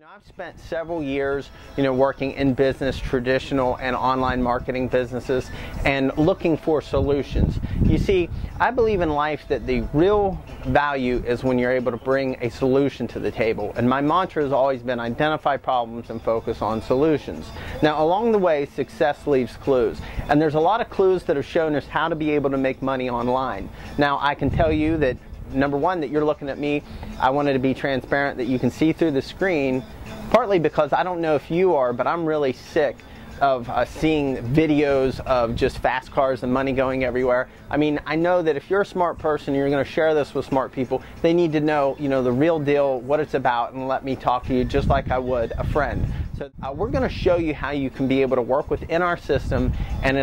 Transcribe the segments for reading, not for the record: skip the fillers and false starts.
I've spent several years, working in business, traditional and online marketing businesses, and looking for solutions. You see, I believe in life that the real value is when you're able to bring a solution to the table. And my mantra has always been identify problems and focus on solutions. Now, along the way, success leaves clues. And there's a lot of clues that have shown us how to be able to make money online. Now, I can tell you that number one, that you're looking at me, I wanted to be transparent that you can see through the screen, partly because I don't know if you are, but I'm really sick of seeing videos of just fast cars and money going everywhere. I mean, I know that if you're a smart person and you're going to share this with smart people, they need to know, the real deal, what it's about, and let me talk to you just like I would a friend. So we're going to show you how you can be able to work within our system and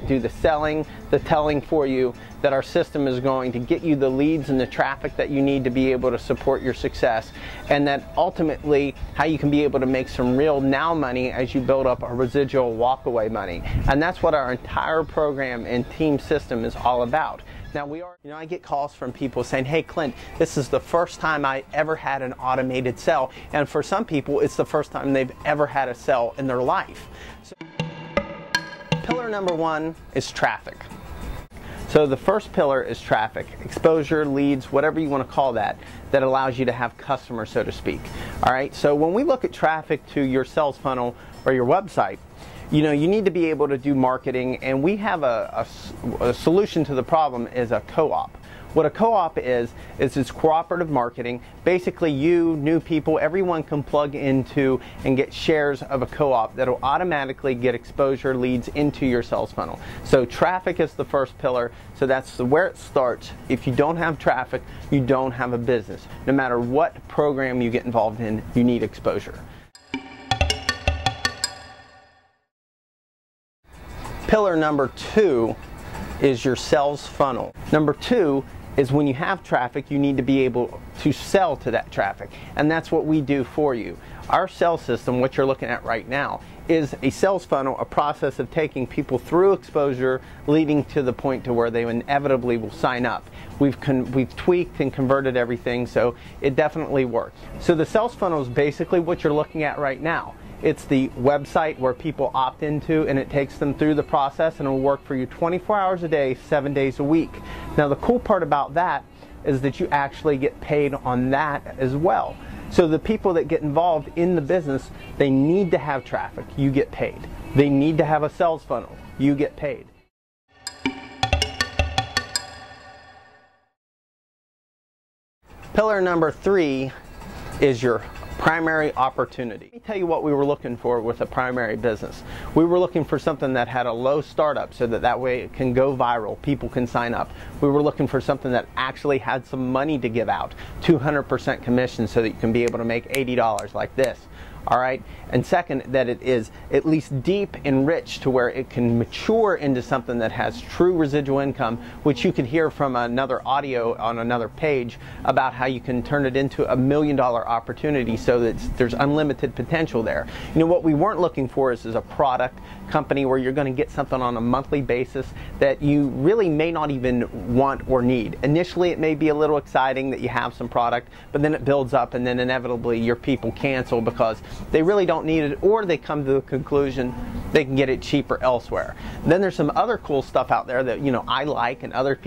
do the selling, the telling for you, that our system is going to get you the leads and the traffic that you need to be able to support your success, and that ultimately how you can be able to make some real now money as you build up a residual walkaway money. And that's what our entire program and team system is all about. Now I get calls from people saying, hey Clint, this is the first time I ever had an automated sell. And for some people, it's the first time they've ever had a sell in their life. So, pillar number one is traffic. So the first pillar is traffic, exposure, leads, whatever you want to call that allows you to have customers, so to speak. All right, so when we look at traffic to your sales funnel or your website, you need to be able to do marketing, and we have a solution to the problem is a co-op. What a co-op is it's cooperative marketing. Basically, you, new people, everyone can plug into and get shares of a co-op that will automatically get exposure leads into your sales funnel. So traffic is the first pillar. So that's where it starts. If you don't have traffic, you don't have a business. No matter what program you get involved in, you need exposure. Pillar number two is your sales funnel. Number two is when you have traffic, you need to be able to sell to that traffic. And that's what we do for you. Our sales system, what you're looking at right now, is a sales funnel, a process of taking people through exposure, leading to the point to where they inevitably will sign up. We've tweaked and converted everything, so it definitely works. So the sales funnel is basically what you're looking at right now. It's the website where people opt into, and it takes them through the process, and it will work for you 24 hours a day, 7 days a week. Now the cool part about that is that you actually get paid on that as well. So the people that get involved in the business, they need to have traffic, you get paid. They need to have a sales funnel, you get paid. Pillar number three is your primary opportunity. Let me tell you what we were looking for with a primary business. We were looking for something that had a low startup so that way it can go viral, people can sign up. We were looking for something that actually had some money to give out, 200% commission, so that you can be able to make $80 like this. All right, and second, that it is at least deep and rich to where it can mature into something that has true residual income, which you can hear from another audio on another page about how you can turn it into $1 million opportunity, so that there's unlimited potential there. What we weren't looking for is a product company where you're going to get something on a monthly basis that you really may not even want or need. Initially, it may be a little exciting that you have some product, but then it builds up, and then inevitably your people cancel because they really don't need it, or they come to the conclusion they can get it cheaper elsewhere. Then there's some other cool stuff out there that I like and other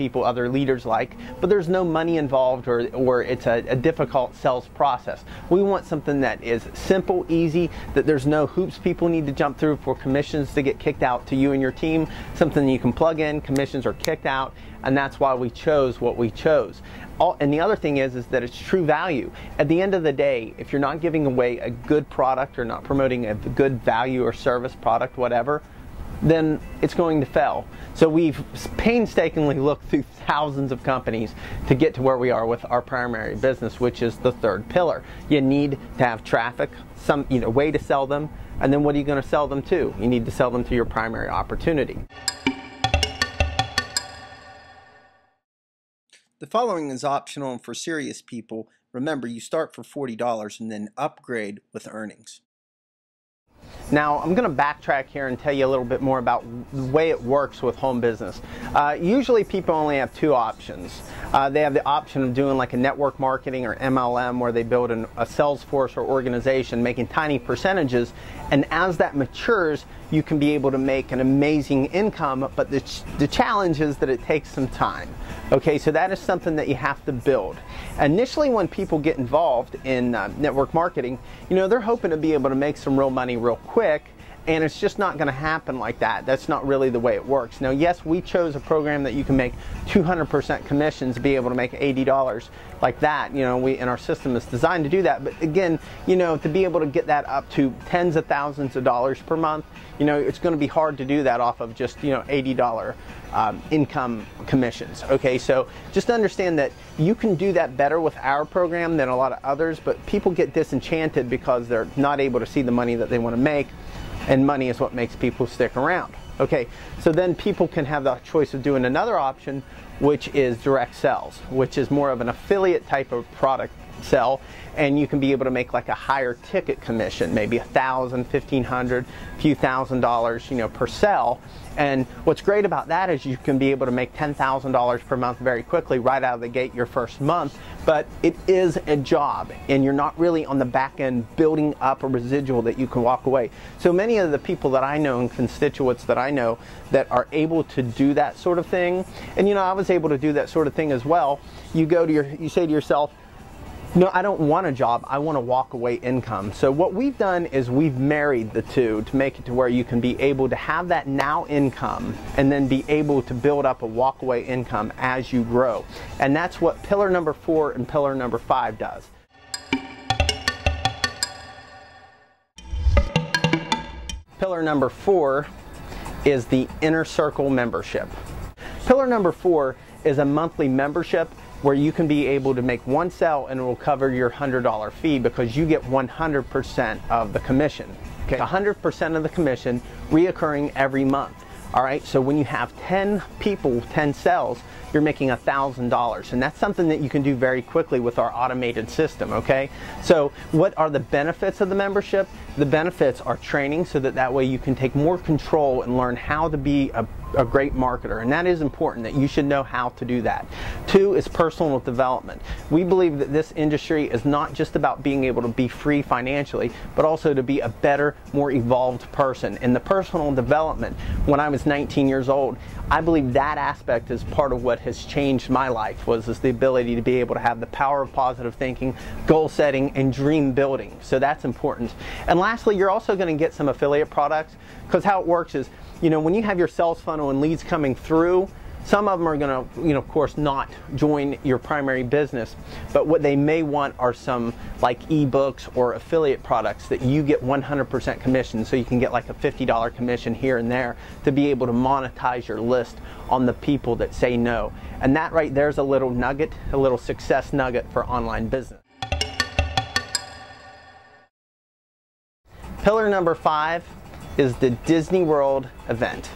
leaders like, but there's no money involved, or it's a difficult sales process. We want something that is simple, easy, that there's no hoops people need to jump through for commissions to get kicked out to you and your team, something you can plug in, commissions are kicked out, and that's why we chose what we chose. And the other thing is that it's true value. At the end of the day, if you're not giving away a good product or not promoting a good value or service, product, whatever, then it's going to fail. So we've painstakingly looked through thousands of companies to get to where we are with our primary business, which is the third pillar. You need to have traffic, some way to sell them, and then what are you going to sell them to? You need to sell them to your primary opportunity. The following is optional and for serious people. Remember, you start for $40 and then upgrade with earnings. Now, I'm going to backtrack here and tell you a little bit more about the way it works with home business. Usually people only have two options. They have the option of doing like a network marketing or MLM, where they build a sales force or organization making tiny percentages, and as that matures you can be able to make an amazing income, but the challenge is that it takes some time. Okay, so that is something that you have to build. Initially, when people get involved in network marketing, you know, they're hoping to be able to make some real money real quick, and it's just not going to happen like that. That's not really the way it works. Now, yes, we chose a program that you can make 200% commissions, be able to make $80 like that. You know, and our system is designed to do that. But again, you know, to be able to get that up to tens of thousands of dollars per month, you know, it's going to be hard to do that off of just, you know, $80 income commissions. Okay, so just understand that you can do that better with our program than a lot of others, but people get disenchanted because they're not able to see the money that they want to make. And money is what makes people stick around. Okay, so then people can have the choice of doing another option, which is direct sales, which is more of an affiliate type of product sell, and you can be able to make like a higher ticket commission, maybe $1,000, $1,500, a few $1,000s, you know, per sell. And what's great about that is you can be able to make $10,000 per month very quickly right out of the gate your first month, but it is a job and you're not really on the back end building up a residual that you can walk away. So many of the people that I know and constituents that I know that are able to do that sort of thing, and you know, I was able to do that sort of thing as well. You say to yourself, no, I don't want a job, I want a walk away income. So what we've done is we've married the two to make it to where you can be able to have that now income and then be able to build up a walk away income as you grow. And that's what pillar number 4 and pillar number 5 does. Pillar number 4 is the Inner Circle membership. Pillar number 4 is a monthly membership where you can be able to make one sale and it will cover your $100 fee, because you get 100% of the commission. Okay, 100% of the commission reoccurring every month. All right, so when you have 10 people, 10 sales, you're making $1,000, and that's something that you can do very quickly with our automated system. Okay, so what are the benefits of the membership? The benefits are training, so that way you can take more control and learn how to be a great marketer, and that is important, that you should know how to do that. 2 is personal development. We believe that this industry is not just about being able to be free financially, but also to be a better, more evolved person. And the personal development, when I was 19 years old, I believe that aspect is part of what has changed my life, was the ability to be able to have the power of positive thinking, goal setting, and dream building. So that's important. And lastly, you're also going to get some affiliate products, because how it works is, you know, when you have your sales funnel and leads coming through, some of them are going to, you know, of course, not join your primary business, but what they may want are some like ebooks or affiliate products that you get 100% commission, so you can get like a $50 commission here and there to be able to monetize your list on the people that say no. And that right there's a little nugget, a little success nugget for online business. Pillar number 5 is the Disney World event.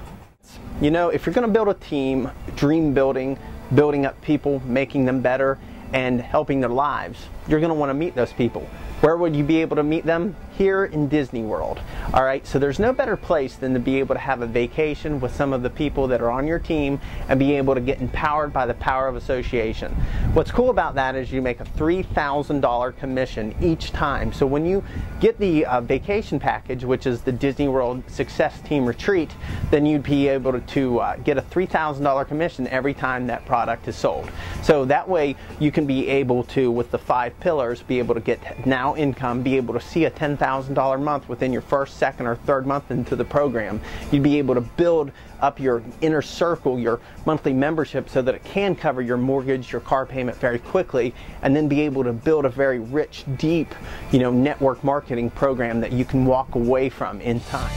You know, if you're going to build a team, dream building, building up people, making them better, and helping their lives, you're going to want to meet those people. Where would you be able to meet them? Here in Disney World. All right, so there's no better place than to be able to have a vacation with some of the people that are on your team and be able to get empowered by the power of association. What's cool about that is you make a $3,000 commission each time. So when you get the vacation package, which is the Disney World Success Team Retreat, then you'd be able to get a $3,000 commission every time that product is sold. So that way you can be able to, with the 5 pillars, be able to get now income, be able to see a $10,000 month within your first, second, or third month into the program. You'd be able to build up your inner circle, your monthly membership, so that it can cover your mortgage, your car payment very quickly, and then be able to build a very rich, deep, you know, network marketing program that you can walk away from in time.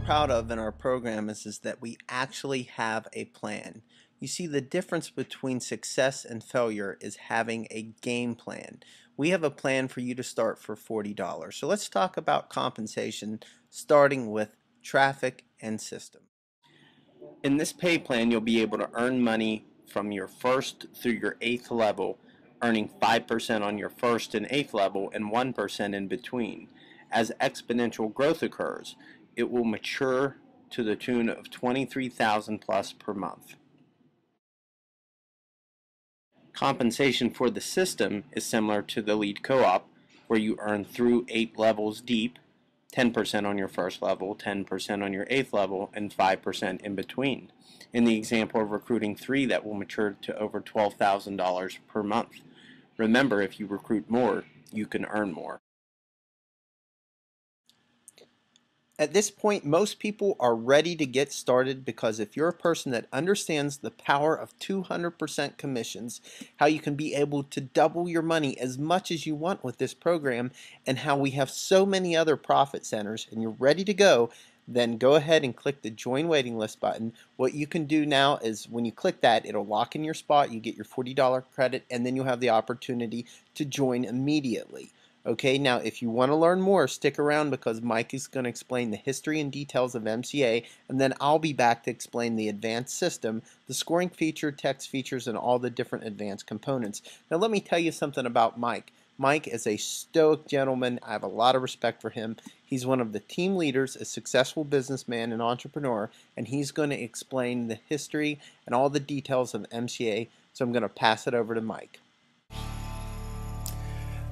Proud of in our program is that we actually have a plan. You see, the difference between success and failure is having a game plan. We have a plan for you to start for $40. So let's talk about compensation, starting with traffic and system. In this pay plan, you'll be able to earn money from your first through your eighth level, earning 5% on your first and eighth level and 1% in between. As exponential growth occurs, it will mature to the tune of 23,000 plus per month. Compensation for the system is similar to the lead co-op, where you earn through 8 levels deep, 10% on your first level, 10% on your eighth level, and 5% in between. In the example of recruiting 3, that will mature to over $12,000 per month. Remember, if you recruit more, you can earn more. At this point, most people are ready to get started, because if you're a person that understands the power of 200% commissions, how you can be able to double your money as much as you want with this program, and how we have so many other profit centers, and you're ready to go, then go ahead and click the Join Waiting List button. What you can do now is when you click that, it'll lock in your spot, you get your $40 credit, and then you'll have the opportunity to join immediately. Okay, now if you want to learn more, stick around, because Mike is going to explain the history and details of MCA, and then I'll be back to explain the advanced system, the scoring feature, text features, and all the different advanced components. Now let me tell you something about Mike. Mike is a stoic gentleman. I have a lot of respect for him. He's one of the team leaders, a successful businessman and entrepreneur, and he's going to explain the history and all the details of MCA, so I'm going to pass it over to Mike.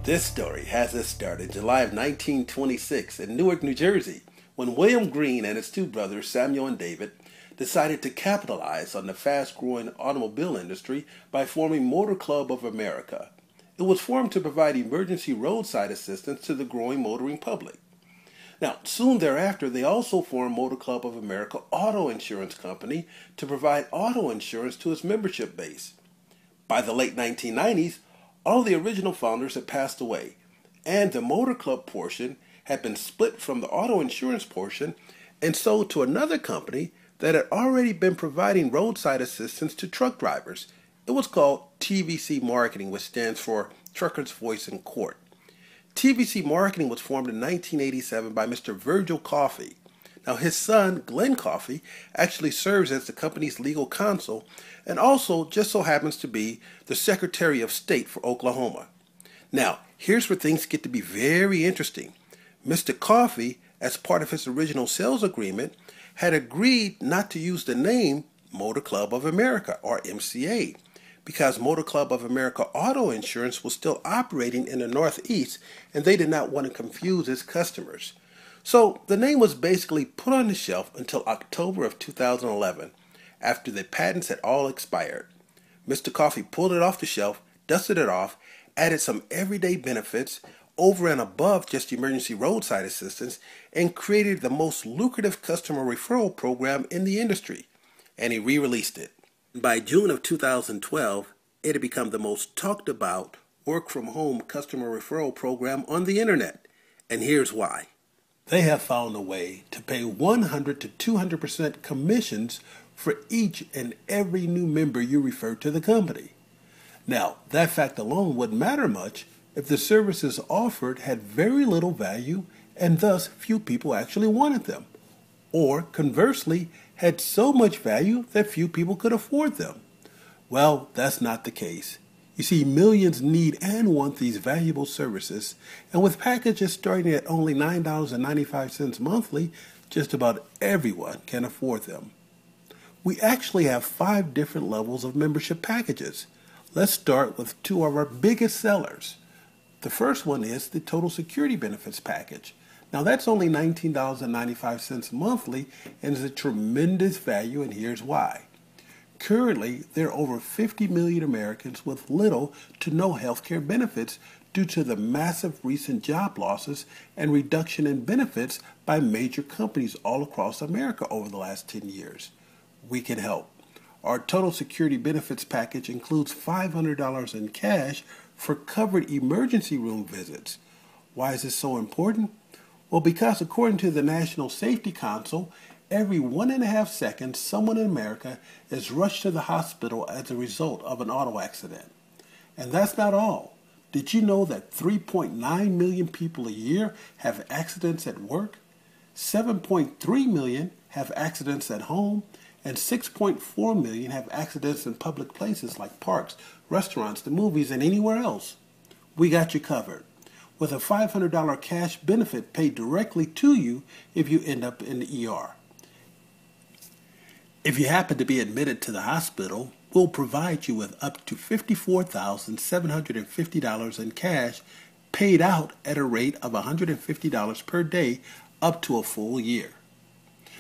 This story has its start in July of 1926 in Newark, New Jersey, when William Green and his two brothers, Samuel and David, decided to capitalize on the fast-growing automobile industry by forming Motor Club of America. It was formed to provide emergency roadside assistance to the growing motoring public. Now, soon thereafter, they also formed Motor Club of America Auto Insurance Company to provide auto insurance to its membership base. By the late 1990s, all the original founders had passed away, and the Motor Club portion had been split from the auto insurance portion and sold to another company that had already been providing roadside assistance to truck drivers. It was called TVC Marketing, which stands for Trucker's Voice in Court. TVC Marketing was formed in 1987 by Mr. Virgil Coffey. Now, his son, Glenn Coffey, actually serves as the company's legal counsel and also just so happens to be the Secretary of State for Oklahoma. Now, here's where things get to be very interesting. Mr. Coffey, as part of his original sales agreement, had agreed not to use the name Motor Club of America, or MCA, because Motor Club of America Auto Insurance was still operating in the Northeast, and they did not want to confuse its customers. So the name was basically put on the shelf until October of 2011, after the patents had all expired. Mr. Coffey pulled it off the shelf, dusted it off, added some everyday benefits over and above just emergency roadside assistance, and created the most lucrative customer referral program in the industry. And he re-released it. By June of 2012, it had become the most talked about work-from-home customer referral program on the internet. And here's why. They have found a way to pay 100 to 200% commissions for each and every new member you refer to the company. Now, that fact alone wouldn't matter much if the services offered had very little value and thus few people actually wanted them, or conversely, had so much value that few people could afford them. Well, that's not the case. You see, millions need and want these valuable services, and with packages starting at only $9.95 monthly, just about everyone can afford them. We actually have 5 different levels of membership packages. Let's start with 2 of our biggest sellers. The first one is the Total Security Benefits package. Now that's only $19.95 monthly and is a tremendous value, and here's why. Currently, there are over 50 million Americans with little to no health care benefits due to the massive recent job losses and reduction in benefits by major companies all across America over the last 10 years. We can help. Our Total Security Benefits package includes $500 in cash for covered emergency room visits. Why is this so important? Well, because according to the National Safety Council, every 1.5 seconds, someone in America is rushed to the hospital as a result of an auto accident. And that's not all. Did you know that 3.9 million people a year have accidents at work? 7.3 million have accidents at home, and 6.4 million have accidents in public places like parks, restaurants, the movies, and anywhere else. We got you covered, with a $500 cash benefit paid directly to you if you end up in the ER. If you happen to be admitted to the hospital, we'll provide you with up to $54,750 in cash paid out at a rate of $150 per day up to a full year.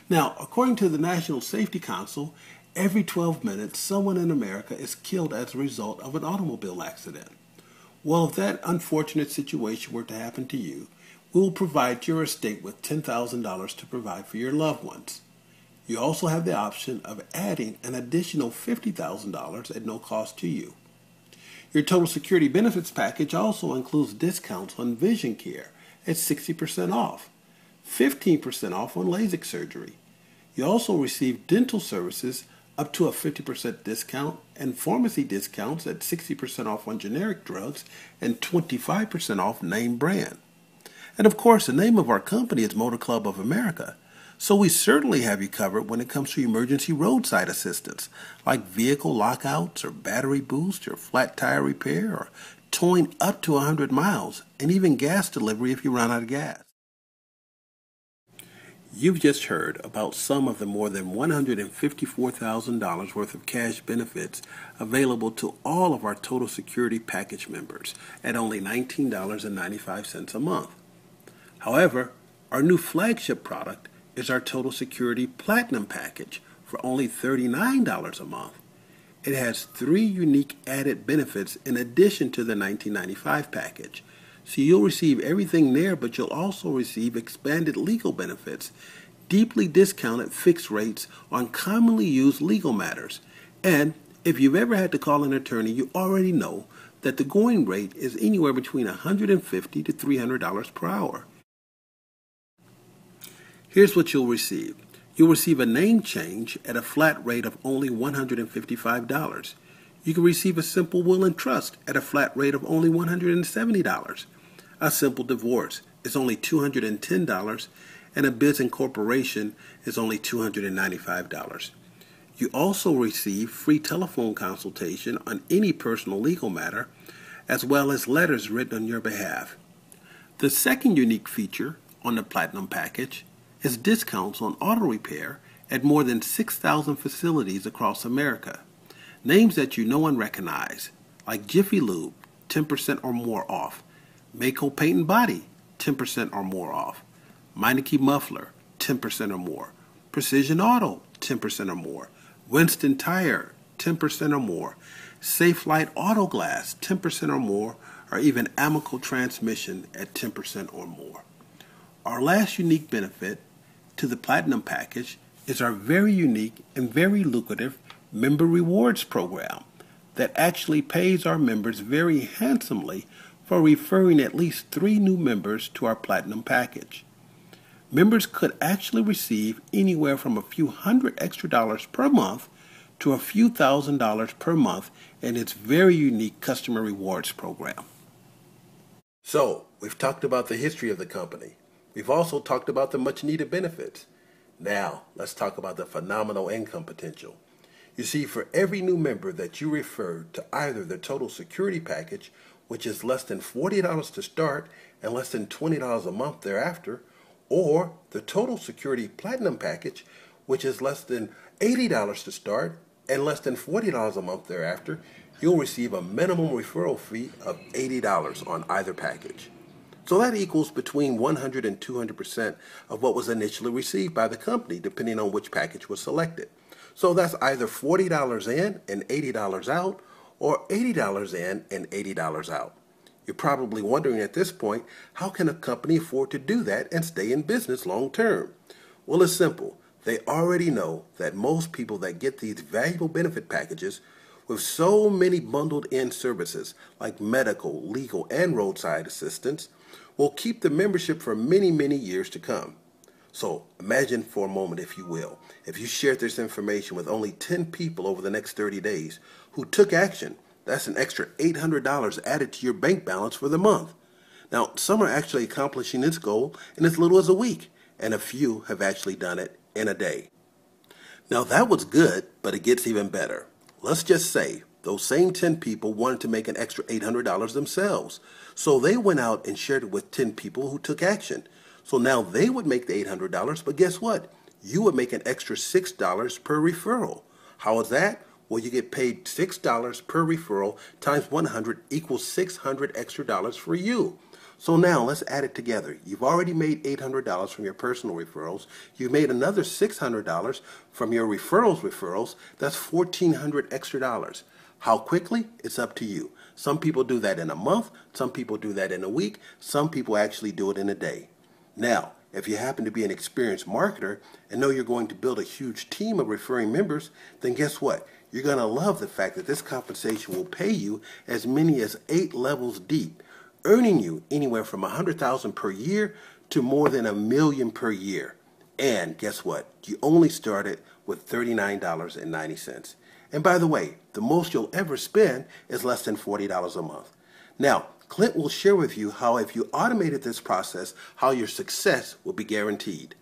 Now, according to the National Safety Council, every 12 minutes someone in America is killed as a result of an automobile accident. Well, if that unfortunate situation were to happen to you, we will provide your estate with $10,000 to provide for your loved ones. You also have the option of adding an additional $50,000 at no cost to you. Your Total Security Benefits package also includes discounts on vision care at 60% off, 15% off on LASIK surgery. You also receive dental services up to a 50% discount and pharmacy discounts at 60% off on generic drugs and 25% off name brand. And of course, the name of our company is Motor Club of America. So we certainly have you covered when it comes to emergency roadside assistance, like vehicle lockouts or battery boost or flat tire repair or towing up to 100 miles, and even gas delivery if you run out of gas. You've just heard about some of the more than $154,000 worth of cash benefits available to all of our Total Security Package members at only $19.95 a month. However, our new flagship product is our Total Security Platinum Package for only $39 a month. It has 3 unique added benefits in addition to the $19.95 package. So you'll receive everything there, but you'll also receive expanded legal benefits, deeply discounted fixed rates on commonly used legal matters. And if you've ever had to call an attorney, you already know that the going rate is anywhere between $150 to $300 per hour. Here's what you'll receive. You'll receive a name change at a flat rate of only $155. You can receive a simple will and trust at a flat rate of only $170. A simple divorce is only $210, and a biz incorporation is only $295. You also receive free telephone consultation on any personal legal matter, as well as letters written on your behalf. The second unique feature on the Platinum Package is discounts on auto repair at more than 6,000 facilities across America. Names that you know and recognize, like Jiffy Lube, 10% or more off. Maaco Paint and Body, 10% or more off. Meineke Muffler, 10% or more. Precision Auto, 10% or more. Winston Tire, 10% or more. Safe Light Auto Glass, 10% or more, or even Amical Transmission at 10% or more. Our last unique benefit to the Platinum Package is our very unique and very lucrative Member Rewards program that actually pays our members very handsomely for referring at least 3 new members to our Platinum Package. Members could actually receive anywhere from a few hundred extra dollars per month to a few $1,000s per month in its very unique customer rewards program. So, we've talked about the history of the company. We've also talked about the much needed benefits. Now, let's talk about the phenomenal income potential. You see, for every new member that you refer to either the Total Security Package, which is less than $40 to start and less than $20 a month thereafter, or the Total Security Platinum Package, which is less than $80 to start and less than $40 a month thereafter, you'll receive a minimum referral fee of $80 on either package. So that equals between 100 and 200% of what was initially received by the company, depending on which package was selected. So that's either $40 in and $80 out, or $80 in and $80 out. You're probably wondering at this point, how can a company afford to do that and stay in business long term? Well, it's simple. They already know that most people that get these valuable benefit packages with so many bundled in services like medical, legal, and roadside assistance will keep the membership for many, many years to come. So imagine for a moment, if you will, if you shared this information with only 10 people over the next 30 days who took action. That's an extra $800 added to your bank balance for the month. Now, some are actually accomplishing this goal in as little as a week, and a few have actually done it in a day. Now that was good, but it gets even better. Let's just say those same 10 people wanted to make an extra $800 themselves. So they went out and shared it with 10 people who took action. So now they would make the $800, but guess what? You would make an extra $6 per referral. How is that? Well, you get paid $6 per referral times 100 equals $600 extra dollars for you. So now let's add it together. You've already made $800 from your personal referrals. You've made another $600 from your referrals. That's $1,400 extra dollars. How quickly? It's up to you. Some people do that in a month. Some people do that in a week. Some people actually do it in a day. Now, if you happen to be an experienced marketer and know you're going to build a huge team of referring members, then guess what? You're going to love the fact that this compensation will pay you as many as 8 levels deep, earning you anywhere from $100,000 per year to more than $1 million per year. And guess what? You only started with $39.90. And by the way, the most you'll ever spend is less than $40 a month. Now, Clint will share with you how if you automated this process, how your success will be guaranteed.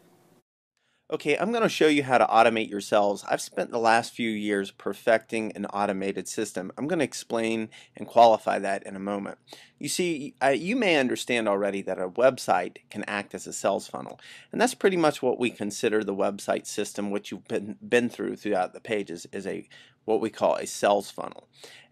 Okay, I'm going to show you how to automate your sales. I've spent the last few years perfecting an automated system. I'm going to explain and qualify that in a moment. You see, you may understand already that a website can act as a sales funnel, and that's pretty much what we consider the website system, which you've been through throughout the pages, is what we call a sales funnel.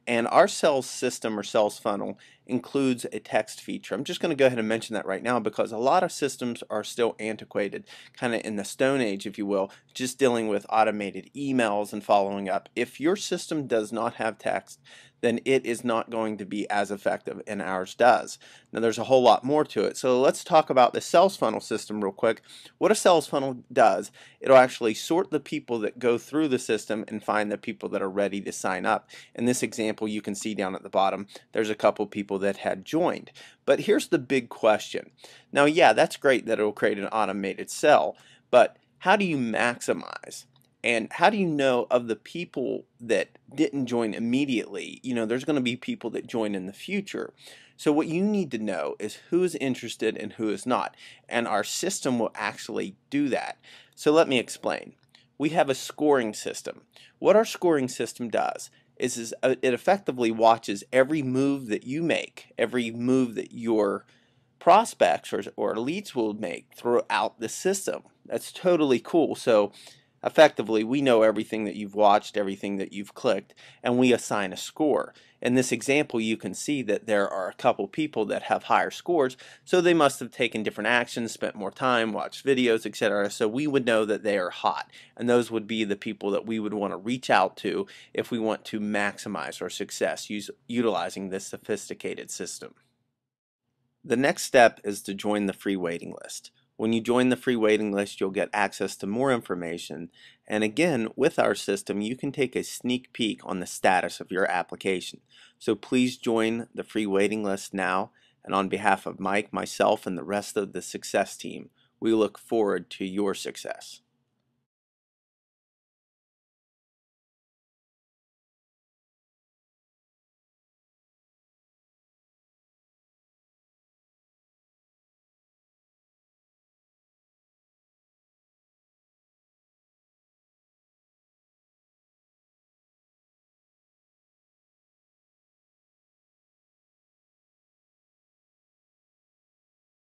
And our sales system or sales funnel includes a text feature. I'm just going to go ahead and mention that right now because a lot of systems are still antiquated, kind of in the Stone Age, if you will, just dealing with automated emails and following up. If your system does not have text, then it is not going to be as effective, and ours does. Now there's a whole lot more to it. So let's talk about the sales funnel system real quick. What a sales funnel does, it'll actually sort the people that go through the system and find the people that are ready to sign up. In this example, you can see down at the bottom, there's a couple people that had joined. But here's the big question. Now, yeah, that's great that it'll create an automated sell, but how do you maximize? And how do you know of the people that didn't join immediately? You know, there's going to be people that join in the future. So what you need to know is who is interested and who is not. And our system will actually do that. So let me explain. We have a scoring system. What our scoring system does is it effectively watches every move that you make, every move that your prospects or leads will make throughout the system. That's totally cool. So effectively, we know everything that you've watched, everything that you've clicked, and we assign a score. In this example, you can see that there are a couple people that have higher scores, so they must have taken different actions, spent more time, watched videos, etc. So we would know that they are hot, and those would be the people that we would want to reach out to if we want to maximize our success utilizing this sophisticated system. The next step is to join the free waiting list. When you join the free waiting list, you'll get access to more information. And again, with our system, you can take a sneak peek on the status of your application. So please join the free waiting list now. And on behalf of Mike, myself, and the rest of the success team, we look forward to your success.